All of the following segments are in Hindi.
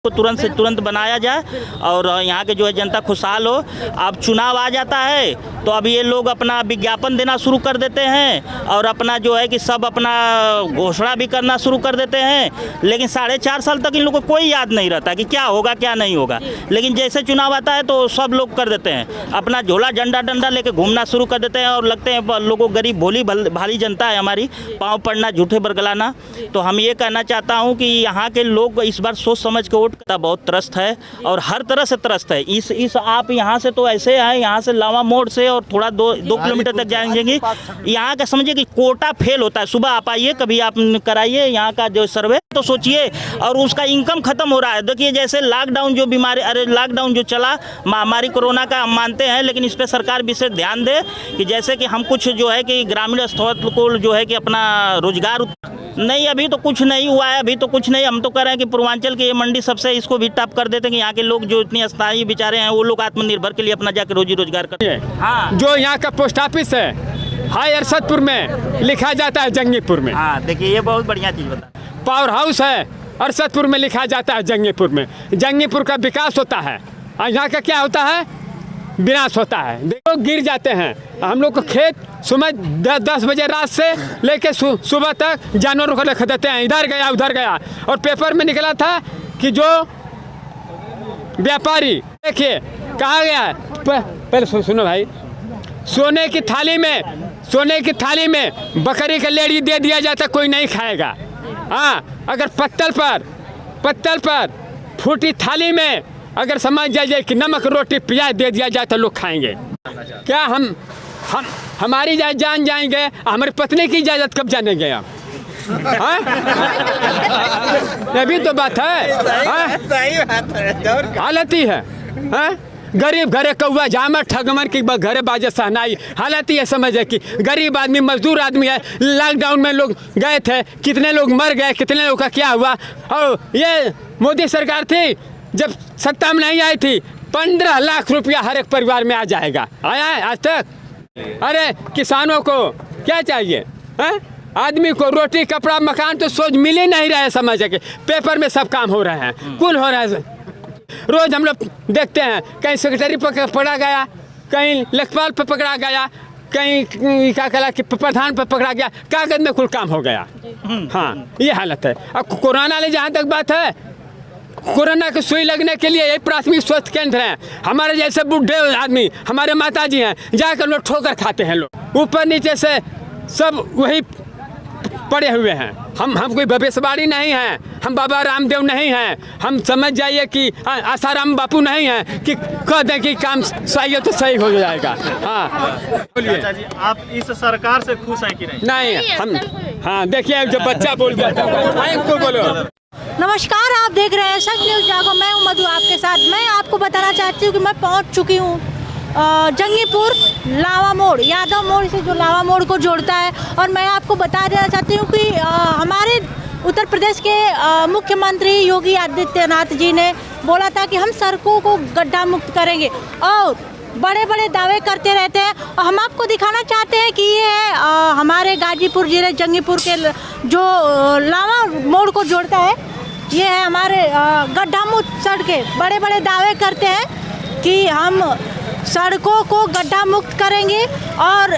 को तुरंत से तुरंत बनाया जाए और यहाँ के जो है जनता खुशहाल हो। अब चुनाव आ जाता है तो अब ये लोग अपना विज्ञापन देना शुरू कर देते हैं और अपना जो है कि सब अपना घोषणा भी करना शुरू कर देते हैं, लेकिन 4.5 साल तक इन लोगों को कोई याद नहीं रहता कि क्या होगा क्या नहीं होगा। लेकिन जैसे चुनाव आता है तो सब लोग कर देते हैं, अपना झोला डंडा डंडा लेके घूमना शुरू कर देते हैं और लगते हैं लोगों गरीब भोली भारी जनता है हमारी, पाँव पड़ना झूठे बरगलाना। तो हम ये कहना चाहता हूँ कि यहाँ के लोग इस बार सोच समझ के वोट करना बहुत त्रस्त है और हर तरह से त्रस्त है। इस आप यहाँ से तो ऐसे हैं, यहाँ से लावा मोड़ से और थोड़ा 2 किलोमीटर तक जाएंगे, यहाँ का समझिए कि कोटा फेल होता है। सुबह आप आइए, कभी आप कराइए यहाँ का जो सर्वे तो सोचिए, और उसका इनकम खत्म हो रहा है। देखिए जैसे लॉकडाउन जो बीमारी, अरे लॉकडाउन जो चला महामारी कोरोना का, हम मानते हैं, लेकिन इस पर सरकार विशेष ध्यान दे कि जैसे कि हम कुछ जो है कि ग्रामीण स्तर को जो है कि अपना रोजगार नहीं, अभी तो कुछ नहीं हुआ है, अभी तो कुछ नहीं। हम तो कह रहे हैं कि पूर्वांचल की ये मंडी सबसे इसको भी टॉप कर देते हैं कि यहाँ के लोग जो इतने स्थायी बेचारे हैं वो लोग आत्मनिर्भर के लिए अपना जाकर रोजी रोजगार करते हैं। हाँ, जो यहाँ का पोस्ट ऑफिस है हाई अरशदपुर में लिखा जाता है जंगीपुर में। हाँ देखिए ये बहुत बढ़िया चीज़ बता। पावर हाउस है अरशदपुर में लिखा जाता है जंगीपुर में। जंगीपुर का विकास होता है और यहाँ का क्या होता है, विनाश होता है। देखो गिर जाते हैं हम लोग को खेत, सुबह 10 बजे रात से लेके सुबह तक जानवरों को रख देते हैं, इधर गया उधर गया। और पेपर में निकला था कि जो व्यापारी, देखिए कहा गया, पहले सुनो भाई, सोने की थाली में बकरी का लेड़ी दे दिया जाता कोई नहीं खाएगा। हाँ, अगर पत्तल पर फूटी थाली में अगर समझ जाइए कि नमक रोटी प्याज दे दिया जाए तो लोग खाएंगे। क्या हम हमारी जान जाएंगे, हमारी पत्नी की इजाज़त कब जानेंगे हम? ये भी तो बात है। हालत ही है, गरीब घरे कौआ जामर ठगमर की घरे बाजे सहनाई। हालत ही है, समझे कि गरीब आदमी मजदूर आदमी है। लॉकडाउन में लोग गए थे, कितने लोग मर गए, कितने लोग का क्या हुआ। और ये मोदी सरकार थी जब सत्ता में नहीं आई थी, 15 लाख रुपया हर एक परिवार में आ जाएगा। आया है आज तक? अरे किसानों को क्या चाहिए है? आदमी को रोटी कपड़ा मकान तो सोच मिल ही नहीं रहा है। समझ के पेपर में सब काम हो रहे हैं, कुल हो रहा है। रोज हम लोग देखते हैं कहीं सेक्रेटरी पर पकड़ा गया, कहीं लेखपाल पर पकड़ा गया, कहीं क्या कहला कि प्रधान पर पकड़ा गया, कागज में कुल काम हो गया। हाँ ये हालत है। अब कोरोना ने जहाँ तक बात है, कोरोना की सुई लगने के लिए यही प्राथमिक स्वास्थ्य केंद्र है। हमारे जैसे बूढ़े आदमी, हमारे माताजी हैं, जाकर लोग ठोकर खाते हैं। लोग ऊपर नीचे से सब वही पड़े हुए हैं। हम कोई भविष्यवाणी नहीं हैं, हम बाबा रामदेव नहीं हैं, हम समझ जाइए कि आसाराम बापू नहीं हैं कि कह दें कि काम सही है तो सही हो जाएगा। हाँ बोलिए। अच्छा जी, आप इस सरकार से खुश हैं कि नहीं? नहीं हम, हाँ देखिए जो बच्चा बोल गया था, बोलो। नमस्कार, आप देख रहे हैं सच न्यूज़ जागो। मैं हूं मधु आपके साथ। मैं आपको बताना चाहती हूं कि मैं पहुंच चुकी हूं जंगीपुर लावा मोड़, यादव मोड़ से जो लावा मोड़ को जोड़ता है। और मैं आपको बता देना चाहती हूं कि हमारे उत्तर प्रदेश के मुख्यमंत्री योगी आदित्यनाथ जी ने बोला था कि हम सड़कों को गड्ढा मुक्त करेंगे और बड़े बड़े दावे करते रहते हैं। और हम आपको दिखाना चाहते हैं कि ये है हमारे गाजीपुर जिले जंगीपुर के जो लावा मोड़ को जोड़ता है, ये है हमारे गड्ढा मुक्त सड़कें। बड़े बड़े दावे करते हैं कि हम सड़कों को गड्ढा मुक्त करेंगे। और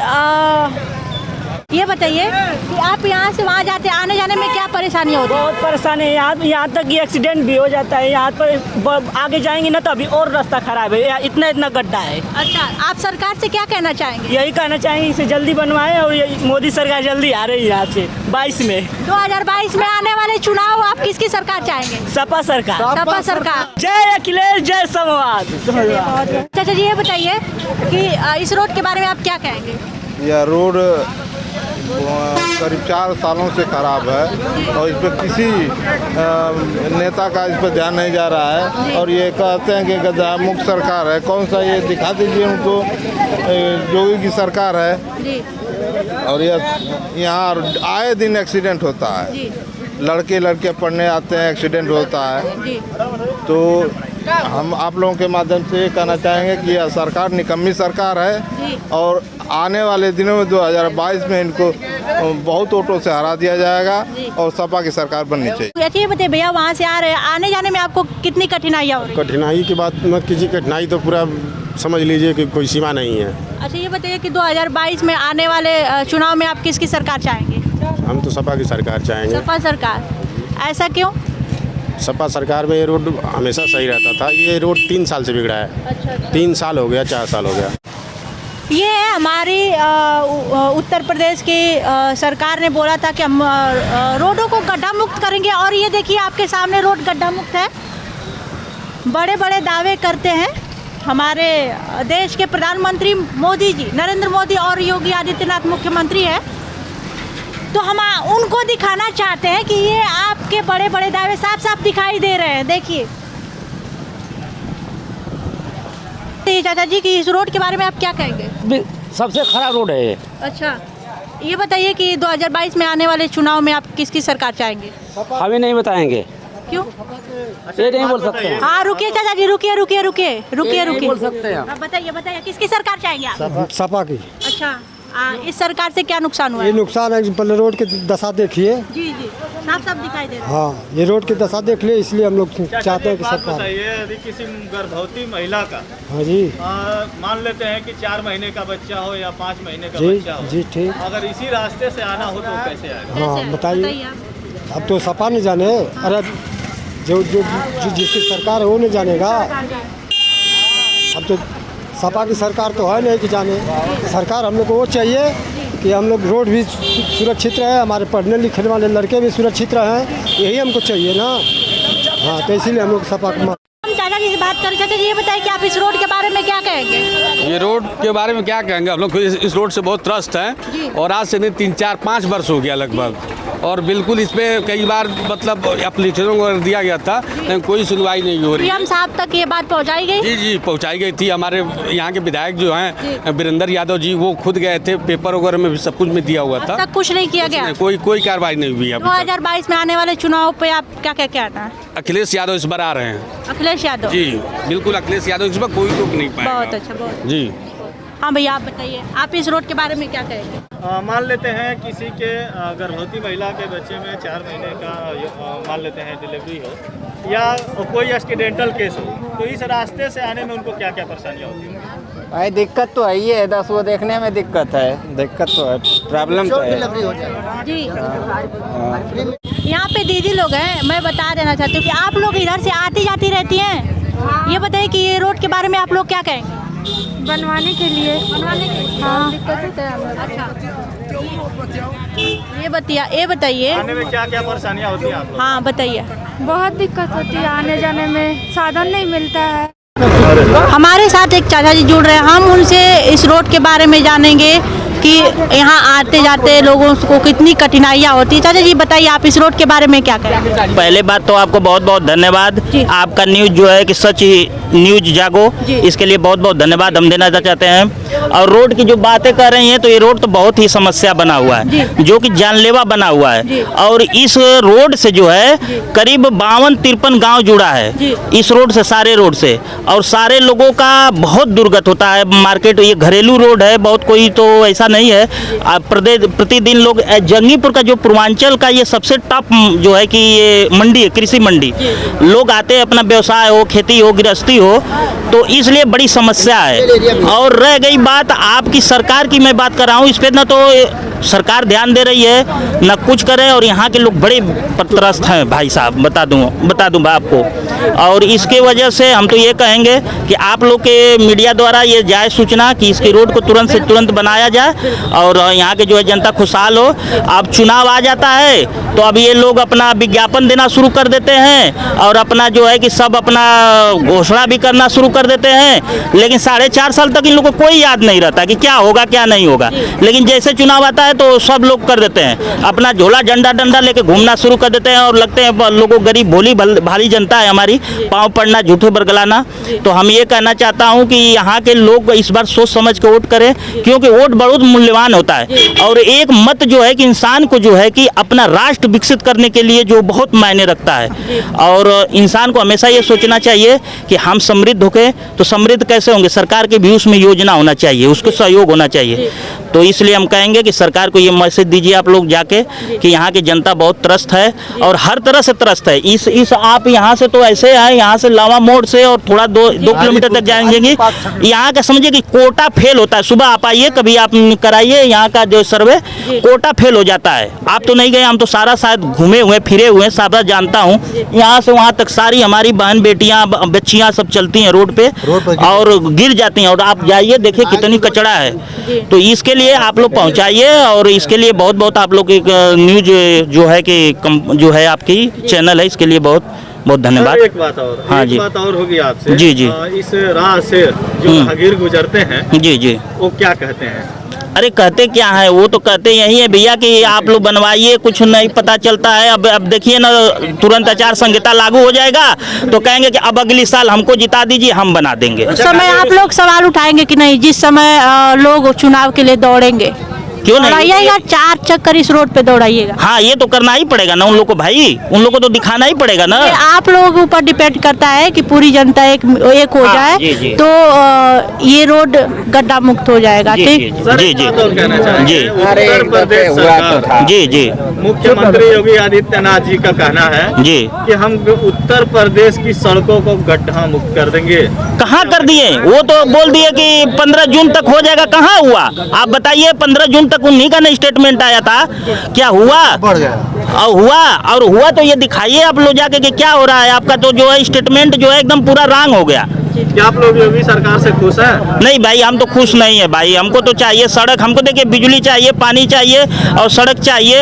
ये बताइए कि आप यहाँ से वहाँ जाते आने जाने में क्या परेशानी होती है? बहुत परेशानी है। यहाँ तक कि एक्सीडेंट भी हो जाता है। यहाँ पर आगे जाएंगे ना तो अभी और रास्ता खराब है, इतना गड्ढा है। अच्छा, आप सरकार से क्या कहना चाहेंगे? यही कहना चाहेंगे इसे जल्दी बनवाएं और ये मोदी सरकार जल्दी आ रही है यहाँ से 22 में। 2022 में आने वाले चुनाव आप किसकी सरकार चाहेंगे? सपा सरकार। सपा सरकार। जय अखिलेश, जय समाजवाद। चाचा जी ये बताइए कि इस रोड के बारे में आप क्या कहेंगे? यह रोड करीब 4 सालों से खराब है और इस पर किसी नेता का इस पर ध्यान नहीं जा रहा है। और ये कहते हैं कि गड्ढा मुक्त सरकार है। कौन सा, ये दिखा दीजिए उनको। योगी की सरकार है जी। और यहाँ आए दिन एक्सीडेंट होता है। जी। लड़के पढ़ने आते हैं, एक्सीडेंट होता है। जी। तो हम आप लोगों के माध्यम से ये कहना चाहेंगे कि यह सरकार निकम्मी सरकार है और आने वाले दिनों में 2022 में इनको बहुत वोटों से हरा दिया जाएगा और सपा की सरकार बननी चाहिए। अच्छा ये बताइए भैया, वहाँ से आ रहे हैं, आने जाने में आपको कितनी कठिनाइयाँ हो रही हैं? कठिनाई की बात मत कीजिए, कठिनाई तो पूरा समझ लीजिए कि कोई सीमा नहीं है। अच्छा ये बताइए कि 2022 में आने वाले चुनाव में आप किसकी सरकार चाहेंगे? हम तो सपा की सरकार चाहेंगे। सपा सरकार, ऐसा क्यों? सपा सरकार में ये रोड हमेशा सही रहता था, ये रोड 3 साल से बिगड़ा है। अच्छा 3 साल हो गया, 4 साल हो गया। ये है हमारी उत्तर प्रदेश की सरकार ने बोला था कि हम रोडों को गड्ढा मुक्त करेंगे और ये देखिए आपके सामने रोड गड्ढा मुक्त है। बड़े बड़े दावे करते हैं हमारे देश के प्रधानमंत्री मोदी जी, नरेंद्र मोदी और योगी आदित्यनाथ मुख्यमंत्री है, तो हम उनको दिखाना चाहते हैं कि ये आपके बड़े बड़े दावे साफ साफ दिखाई दे रहे हैं। देखिए चाचा जी कि इस रोड के बारे में आप क्या कहेंगे? सबसे खराब रोड है ये। अच्छा ये बताइए कि 2022 में आने वाले चुनाव में आप किसकी सरकार चाहेंगे? हमें नहीं बताएंगे, क्यों? ये नहीं बोल सकते हैं। हाँ रुकिए चाचा जी, रुकिए रुकिए रुकिए रुकिए रुकिए, बोल सकते हैं। अब बताइए बताइए किसकी सरकार चाहेंगे आप? सपा की। अच्छा इस सरकार से क्या नुकसान हुआ ये है? नुकसान है, पहले रोड की दशा देखिए। जी जी साफ साफ दिखाई दे रहा है। हाँ ये रोड की दशा देख लिए, इसलिए हम लोग चाहते हैं कि बात सरकार। बताइए, यदि किसी गर्भवती महिला का हाँ जी मान लेते हैं कि 4 महीने का बच्चा हो या 5 महीने का जी बच्चा हो, जी ठीक। अगर इसी रास्ते से आना हो तो कैसे आएगा? हाँ कैसे? बताइए, आप। अब तो सपा नहीं जाने। अरे जिसकी सरकार है वो नहीं जानेगा। अब तो सपा की सरकार तो है नहीं कि जाने। सरकार हम लोग को वो चाहिए कि हम लोग रोड भी सुरक्षित रहे, हमारे पढ़ने लिखने वाले लड़के भी सुरक्षित रहें, यही हमको चाहिए ना। हाँ तो इसीलिए हम लोग सपा को हम चाचा जी से बात कर सकते हैं। ये बताइए कि आप इस रोड के बारे में क्या कहेंगे? ये रोड के बारे में क्या कहेंगे, हम लोग इस रोड से बहुत त्रस्त हैं और आज से नहीं 3, 4, 5 वर्ष हो गया लगभग, और बिल्कुल इस पे कई बार मतलब एप्लीकेशनों को दिया गया था लेकिन कोई सुनवाई नहीं हो रही। पीएम साहब तक ये बात पहुंचाई गई? जी जी पहुंचाई गई थी। हमारे यहाँ के विधायक जो हैं वीरेंद्र यादव जी, वो खुद गए थे, पेपर वगैरह में भी सब कुछ में दिया हुआ अब था। तक कुछ नहीं किया गया? कोई कार्रवाई नहीं हुई अभी तक। 2022 में आने वाले चुनाव पे आप क्या क्या कहना है? अखिलेश यादव इस बार आ रहे हैं। अखिलेश यादव जी बिल्कुल, अखिलेश यादव इस बार कोई रोक नहीं पाएगा। बहुत अच्छा, बहुत जी। हाँ भैया आप बताइए, आप इस रोड के बारे में क्या कहेंगे? मान लेते हैं किसी के गर्भवती महिला के बच्चे में 4 महीने का मान लेते हैं डिलीवरी हो या कोई एक्सीडेंटल केस हो, तो इस रास्ते से आने में उनको क्या क्या परेशानियाँ होती हैं? भाई दिक्कत तो है ही है, 10 वो देखने में दिक्कत है, दिक्कत तो है, प्रॉब्लम तो है जी। यहाँ पे दीदी लोग हैं, मैं बता देना चाहती हूँ कि आप लोग इधर से आती जाती रहती हैं। ये बताइए कि ये रोड के बारे में आप लोग क्या कहेंगे? बनवाने के लिए। हाँ दिक्कत होता है। अच्छा ये बताइए आने में क्या क्या परेशानियाँ होती हैं आप लोग? हाँ बताइए। बहुत दिक्कत होती है, आने जाने में साधन नहीं मिलता है। हमारे साथ एक चाचा जी जुड़ रहे हैं, हम उनसे इस रोड के बारे में जानेंगे कि यहाँ आते जाते लोगों को कितनी कठिनाइयाँ होती है। चाचा जी बताइए, आप इस रोड के बारे में क्या कहेंगे? पहले बात तो आपको बहुत बहुत धन्यवाद। आपका न्यूज़ जो है कि सच ही न्यूज़ जागो, इसके लिए बहुत बहुत धन्यवाद हम देना चाहते हैं। और रोड की जो बातें कर रही हैं, तो ये रोड तो बहुत ही समस्या बना हुआ है, जो कि जानलेवा बना हुआ है। और इस रोड से जो है करीब 52-53 गांव जुड़ा है इस रोड से, सारे रोड से, और सारे लोगों का बहुत दुर्गत होता है। मार्केट ये घरेलू रोड है, बहुत कोई तो ऐसा नहीं है। प्रतिदिन लोग जंगीपुर का जो पूर्वांचल का ये सबसे टॉप जो है कि ये मंडी है, कृषि मंडी, लोग आते हैं, अपना व्यवसाय हो, खेती हो, गृहस्थी हो, तो इसलिए बड़ी समस्या है। और रह गई बात आपकी सरकार की, मैं बात कर रहा हूँ इस पर, ना तो सरकार ध्यान दे रही है ना कुछ करे, और यहाँ के लोग बड़े त्रस्त हैं भाई साहब, बता दूँ आपको। और इसके वजह से हम तो ये कहेंगे कि आप लोग के मीडिया द्वारा ये जाए सूचना कि इसकी रोड को तुरंत से तुरंत बनाया जाए और यहाँ के जो है जनता खुशहाल हो। अब चुनाव आ जाता है तो अब ये लोग अपना विज्ञापन देना शुरू कर देते हैं और अपना जो है कि सब अपना घोषणा भी करना शुरू कर देते हैं, लेकिन 4.5 साल तक इन लोगों को कोई याद नहीं रहता कि क्या होगा क्या नहीं होगा। लेकिन जैसे चुनाव आता है तो सब लोग कर देते हैं, अपना झोला झंडा डंडा लेके घूमना शुरू कर देते हैं और लगते हैं लोगों, गरीब भोली भारी जनता है हमारी, पाँव पड़ना, झूठे बरगलाना। तो हम ये कहना चाहता हूँ कि यहाँ के लोग इस बार सोच समझ के वोट करें, क्योंकि वोट बहुत मूल्यवान होता है। और एक मत जो है कि इंसान को जो है कि अपना राष्ट्र विकसित करने के लिए जो बहुत मायने रखता है। और इंसान को हमेशा ये सोचना चाहिए कि हम समृद्ध होके तो समृद्ध कैसे होंगे, सरकार के भी उसमें योजना होना चाहिए, उसको सहयोग होना चाहिए। तो इसलिए हम कहेंगे कि सरकार को ये मैसेज दीजिए आप लोग जाके कि यहाँ की जनता बहुत त्रस्त है और हर तरह से त्रस्त है। इस आप यहाँ से तो ऐसे हैं, यहाँ से लावा मोड़ से और थोड़ा 2 किलोमीटर तक जाएंगे, यहाँ का समझिए कि कोटा फेल होता है। सुबह आप आइए, कभी आप कराइए यहाँ का जो सर्वे, कोटा फेल हो जाता है। आप तो नहीं गए, हम तो सारा शायद घूमे हुए फिरे हुए सारा जानता हूँ। यहाँ से वहाँ तक सारी हमारी बहन बेटियाँ बच्चियाँ सब चलती हैं रोड पे और गिर जाती हैं। और आप जाइए देखिए कितनी कचरा है। तो इसके लिए आप लोग पहुँचाइए और इसके लिए बहुत बहुत आप लोग एक न्यूज जो है कि जो है आपकी चैनल है, इसके लिए बहुत बहुत धन्यवाद। एक बात और, हाँ एक जी, बात और होगी आपसे। जी जी। इस राह से जो राहगीर गुजरते हैं, जी जी, वो क्या कहते हैं? अरे कहते क्या है, वो तो कहते यही है भैया कि आप लोग बनवाइए, कुछ नहीं पता चलता है। अब देखिए ना, तुरंत आचार संहिता लागू हो जाएगा तो कहेंगे कि अब अगली साल हमको जिता दीजिए, हम बना देंगे। उस समय आप लोग सवाल उठाएंगे कि नहीं, जिस समय लोग चुनाव के लिए दौड़ेंगे, क्यों नहीं दौड़ाइएगा, 4 चक्कर इस रोड पे दौड़ाइएगा। हाँ, ये तो करना ही पड़ेगा ना उन लोग को भाई, उन लोग को तो दिखाना ही पड़ेगा ना। ये आप लोगों के ऊपर डिपेंड करता है कि पूरी जनता एक हो जाए जी, जी। तो ये रोड गड्ढा मुक्त हो जाएगा। ठीक, जी जी जी उत्तर प्रदेश सरकार, जी जी, मुख्यमंत्री योगी आदित्यनाथ जी का कहना है जी कि हम उत्तर प्रदेश की सड़कों को गड्ढा मुक्त कर देंगे। कहाँ कर दिए? वो तो बोल दिए कि 15 जून तक हो जाएगा, कहाँ हुआ? आप बताइए, 15 जून तक उन्हीं का ना स्टेटमेंट आया था, क्या हुआ? और हुआ तो ये दिखाइए आप लोग जाके कि क्या हो रहा है। आपका तो जो है स्टेटमेंट जो है एकदम पूरा रॉन्ग हो गया। क्या आप लोग योगी सरकार से खुश हैं? नहीं भाई, हम तो खुश नहीं है भाई। हमको तो चाहिए सड़क, हमको देखिए बिजली चाहिए, पानी चाहिए और सड़क चाहिए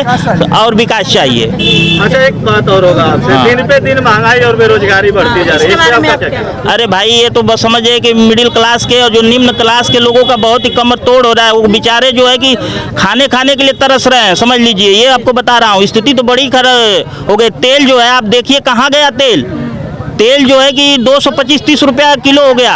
और विकास चाहिए। अच्छा, एक बात और होगा आपसे, हाँ। दिन पे दिन महंगाई और बेरोजगारी बढ़ती जा रही है, इससे आपका क्या कहना है? अरे भाई, ये तो बस समझिए कि मिडिल क्लास के और जो निम्न क्लास के लोगों का बहुत ही कमर तोड़ हो रहा है। वो बेचारे जो है कि खाने के लिए तरस रहे हैं, समझ लीजिए। ये आपको बता रहा हूँ, स्थिति तो बड़ी खराब हो गई। तेल जो है आप देखिए कहाँ गया तेल जो है कि 225-30 रुपया किलो हो गया।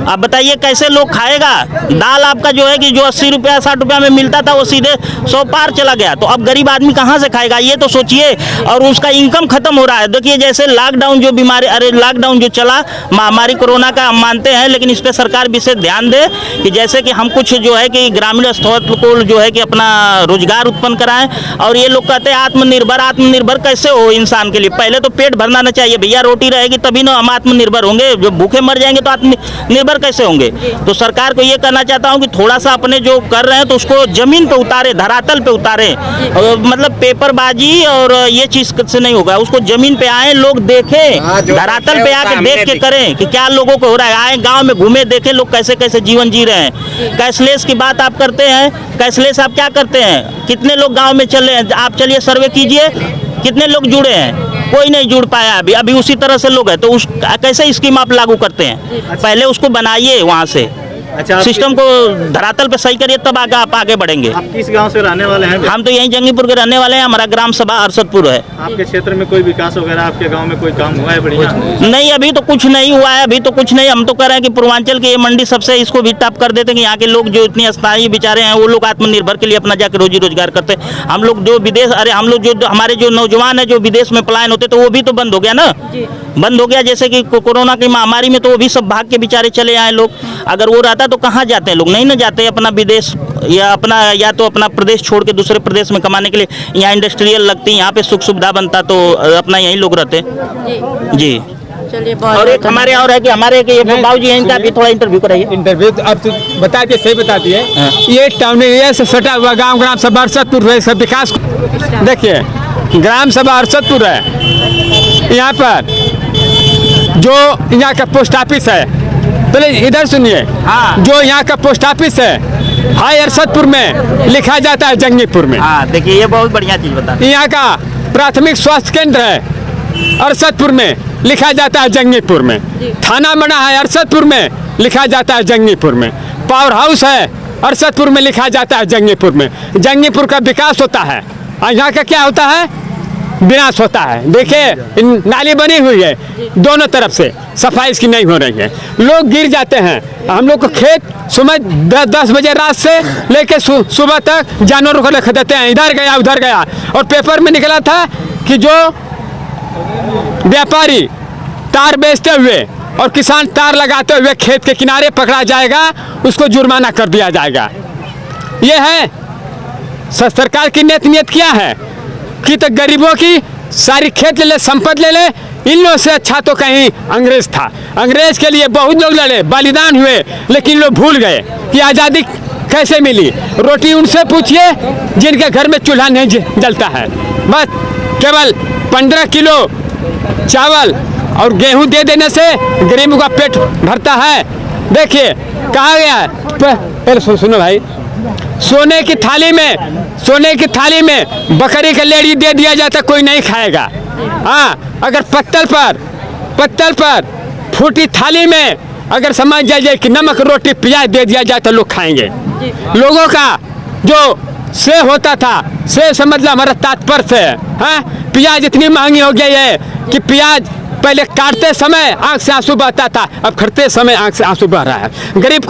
आप बताइए कैसे लोग खाएगा? दाल आपका जो है कि जो 80 रुपया 60 रुपया में मिलता था वो सीधे 100 पार चला गया। तो अब गरीब आदमी कहाँ से खाएगा, ये तो सोचिए। और उसका इनकम खत्म हो रहा है। देखिए जैसे लॉकडाउन जो बीमारी, अरे लॉकडाउन जो चला, महामारी कोरोना का, हम मानते हैं, लेकिन इस पर सरकार विशेष ध्यान दे कि जैसे कि हम कुछ जो है कि ग्रामीण स्तर को जो है कि अपना रोजगार उत्पन्न कराएं। और ये लोग कहते हैं आत्मनिर्भर कैसे हो इंसान के लिए? पहले तो पेट भरना ना चाहिए भैया, रोटी रहेगी तभी ना हम आत्मनिर्भर होंगे। जो भूखे मर जाएंगे तो आत्मनिर्भर कैसे होंगे? तो सरकार को ये कहना चाहता हूँ कि थोड़ा सा अपने जो कर रहे हैं तो उसको जमीन पे उतारे, धरातल पे उतारे। मतलब पेपरबाजी और ये चीज से नहीं होगा, उसको जमीन पे आए, लोग देखें, धरातल पे आके देख के करें कि क्या लोगों को हो रहा है। आए गाँव में घूमे, देखें लोग कैसे कैसे जीवन जी रहे हैं। कैशलेस की बात आप करते हैं, कैशलेस आप क्या करते हैं? कितने लोग गाँव में चल रहे हैं? आप चलिए सर्वे कीजिए, कितने लोग जुड़े हैं? कोई नहीं जुड़ पाया अभी उसी तरह से लोग हैं। तो उस कैसे स्कीम आप लागू करते हैं? पहले उसको बनाइए वहाँ से, अच्छा, सिस्टम को धरातल पे सही करिए, तब आप आगे बढ़ेंगे। आप किस गांव से रहने वाले हैं? हम तो यहीं जंगीपुर के रहने वाले हैं। हमारा ग्राम सभा अरसदपुर है। आपके क्षेत्र में कोई विकास वगैरह आपके गांव में कोई काम हुआ है बढ़िया? नहीं, अभी तो कुछ नहीं हुआ है, अभी तो कुछ नहीं। हम तो कह रहे हैं कि पूर्वांचल की ये मंडी सबसे, इसको भी टॉप कर देते हैं कि यहाँ के लोग जो इतनी अस्थायी बेचारे हैं वो लोग आत्मनिर्भर के लिए अपना जाकर रोजी रोजगार करते हैं। हम लोग जो विदेश, अरे हम लोग जो हमारे जो नौजवान है जो विदेश में पलायन होते तो वो भी तो बंद हो गया ना, बंद हो गया। जैसे कि कोरोना की महामारी में तो वो भी सब भाग के बेचारे चले आए लोग। अगर वो रहता तो कहाँ जाते हैं लोग? नहीं ना जाते अपना विदेश, या तो अपना प्रदेश छोड़ के दूसरे प्रदेश में कमाने के लिए। यहाँ इंडस्ट्रियल लगती, यहाँ पे सुख सुविधा बनता तो अपना यही लोग रहते जी। चलिए, और एक हमारे और है कि हमारे के बाबू जी हैं, इनका भी थोड़ा इंटरव्यू कराइए। इंटरव्यू तो अब तो बताते सही बताती है। ये टाउन एरिया से सटा हुआ गांव ग्राम सभा अरसदपुर है। सब विकास देखिए, ग्राम सभा अरसदपुर है। यहाँ पर जो यहाँ का पोस्ट ऑफिस है, पहले इधर सुनिए। हाँ। जो यहाँ का पोस्ट ऑफिस है हाई अरसदपुर में लिखा जाता है जंगीपुर में। हाँ, देखिए ये बहुत बढ़िया चीज बता। यहाँ का प्राथमिक स्वास्थ्य केंद्र है अरसदपुर में, लिखा जाता है जंगीपुर में। थाना बना है अरसदपुर में, लिखा जाता है जंगीपुर में। पावर हाउस है अरसदपुर में, लिखा जाता है जंगीपुर में। जंगीपुर का विकास होता है और यहाँ का क्या होता है? विनाश होता है। देखिए नाली बनी हुई है दोनों तरफ से, सफाई इसकी नहीं हो रही है, लोग गिर जाते हैं। हम लोग को खेत सुबह 10 बजे रात से लेके सुबह तक जानवरों को रख देते हैं, इधर गया उधर गया। और पेपर में निकला था कि जो व्यापारी तार बेचते हुए और किसान तार लगाते हुए खेत के किनारे पकड़ा जाएगा, उसको जुर्माना कर दिया जाएगा। ये है सरकार की नीयत क्या है कि तो गरीबों की सारी खेत ले ले, संपत्ति ले ले। इन लोगों से अच्छा तो कहीं अंग्रेज था। अंग्रेज के लिए बहुत लोग लड़े, बलिदान हुए, लेकिन लोग भूल गए कि आज़ादी कैसे मिली। रोटी उनसे पूछिए जिनके घर में चूल्हा नहीं जलता है। बस केवल 15 किलो चावल और गेहूं दे देने से गरीबों का पेट भरता है। देखिए कहा गया है, पहले सुनो भाई, सोने की थाली में बकरी का लेड़ी दे दिया जाता, कोई नहीं खाएगा। हाँ, अगर पत्तल पर फूटी थाली में अगर समझ जाइए कि नमक रोटी प्याज दे दिया जाए तो लोग खाएंगे। लोगों का जो से होता था, से समझ लो हमारा तात्पर्य से। हाँ, प्याज इतनी महंगी हो गई है कि प्याज पहले काटते समय आंख से आंसू बहता था, अब खरीदते समय आंख से आंसू बह रहा है। गरीब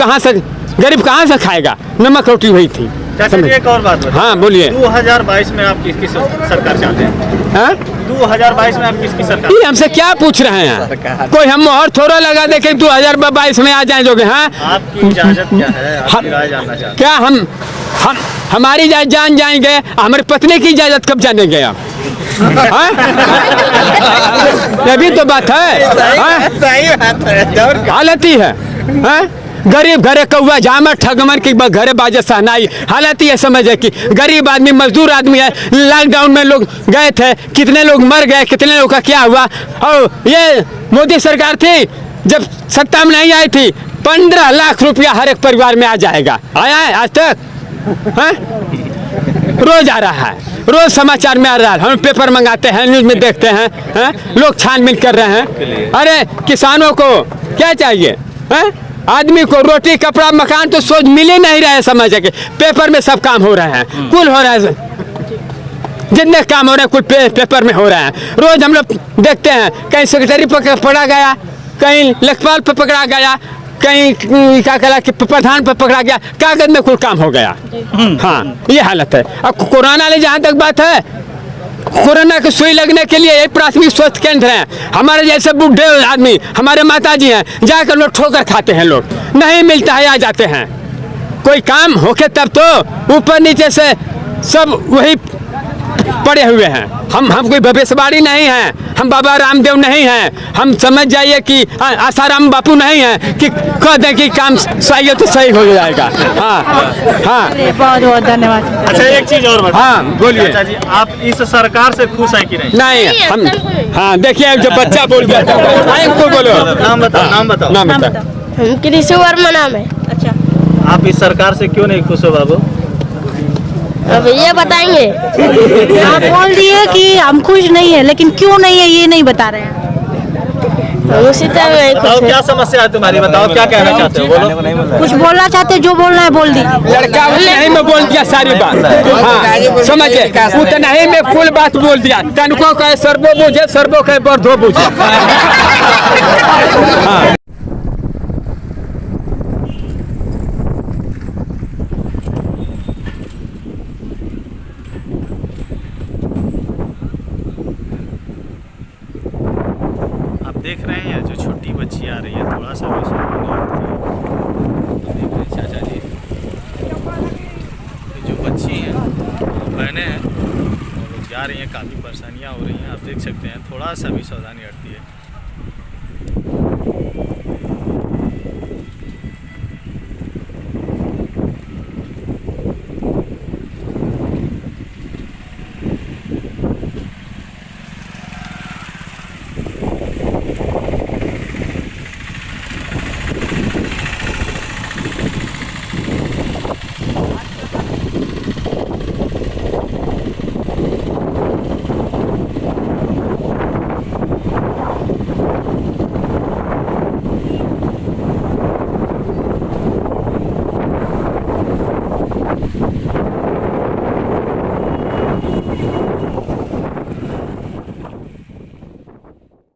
कहाँ से खाएगा? नमक रोटी हुई थी। एक और बात, हाँ बोलिए। 2022 में आप किसकी सरकार चाहते हैं? हाँ? 2022 में आप किसकी सरकार? ये हमसे क्या पूछ रहे हैं? कोई हम मोहर थोड़ा लगा दे कि 2022 में आ जाएंगे। हाँ, आपकी इजाजत क्या है? आपकी राय जानना चाहते हैं। क्या हमारी इजाजत जान जाएंगे? हमारी पत्नी की इजाजत कब जानेंगे आप? ये भी तो बात है। सही बात है, हालत ही है। गरीब घरे कौआ जामा ठगमन की घरे बाजे सहनाई। हालत ये समझे कि गरीब आदमी मजदूर आदमी है। लॉकडाउन में लोग गए थे, कितने लोग मर गए, कितने लोग का क्या हुआ। और ये मोदी सरकार थी जब सत्ता में नहीं आई थी, 15 लाख रुपया हर एक परिवार में आ जाएगा। आया है आज तक? हाँ? रोज आ रहा है, रोज समाचार में आ रहा है। हम पेपर मंगाते हैं, न्यूज में देखते हैं। हाँ? लोग छानबीन कर रहे हैं। अरे किसानों को क्या चाहिए? हाँ? आदमी को रोटी कपड़ा मकान तो सोच मिल ही नहीं रहा है। समझ के पेपर में सब काम हो रहे हैं, कुल हो रहा है, जितने काम हो रहे हैं कुल पेपर में हो रहे हैं। रोज हम लोग देखते हैं, कहीं सेक्रेटरी पकड़ा गया, कहीं लेखपाल पर पकड़ा गया, कहीं क्या कहला कि प्रधान पर पकड़ा गया, कागज में कुल काम हो गया। हाँ, ये हालत है। अब कोरोना वाली जहाँ तक बात है, कोरोना की सुई लगने के लिए यही प्राथमिक स्वास्थ्य केंद्र है। हमारे जैसे बूढ़े आदमी, हमारे माताजी हैं, जाकर लोग ठोकर खाते हैं, लोग नहीं मिलता है, आ जाते हैं। कोई काम होके तब तो ऊपर नीचे से सब वही पड़े हुए हैं। हम कोई भविष्यवाणी नहीं हैं, हम बाबा रामदेव नहीं हैं, हम समझ जाइए कि आसाराम बापू नहीं हैं कि कह दें कि काम सही हो तो सही हो जाएगा। हाँ हाँ, बहुत बहुत धन्यवाद। अच्छा, एक चीज और बताइए। हाँ बोलिए। चाचा जी, आप इस सरकार से खुश हैं कि नहीं? नहीं हम, हाँ देखिए जब बच्चा बोल गया तो बोलो। नाम बताओ। नाम बताओ। कृषि वर्मा नाम है। अच्छा, आप इस सरकार से क्यों नहीं खुश हो बाबू? अब ये बताएंगे। आप बोल दिए कि हम खुश नहीं है, लेकिन क्यों नहीं है ये नहीं बता रहे हैं। उसी तरह नहीं बताओ खुश है। क्या समस्या है तुम्हारी, बताओ क्या कहना चाहते हो, बोलो। कुछ बोलना चाहते, जो बोलना है बोल दीजिए। लड़का नहीं में बोल दिया सारी बात। हाँ समझे, उतना ही में कुल बात बोल दिया। तनको कहे सर्वो बुझे, सर्वो कहे बर्धो बुझे। हाँ। देख रहे हैं जो छोटी बच्ची आ रही है, थोड़ा सा भी देख रहे हैं चाचा जी, जो बच्ची हैं बहनें हैं, और जा रही हैं, काफ़ी परेशानियां हो रही हैं। आप देख सकते हैं, थोड़ा सा भी सावधानी हटती है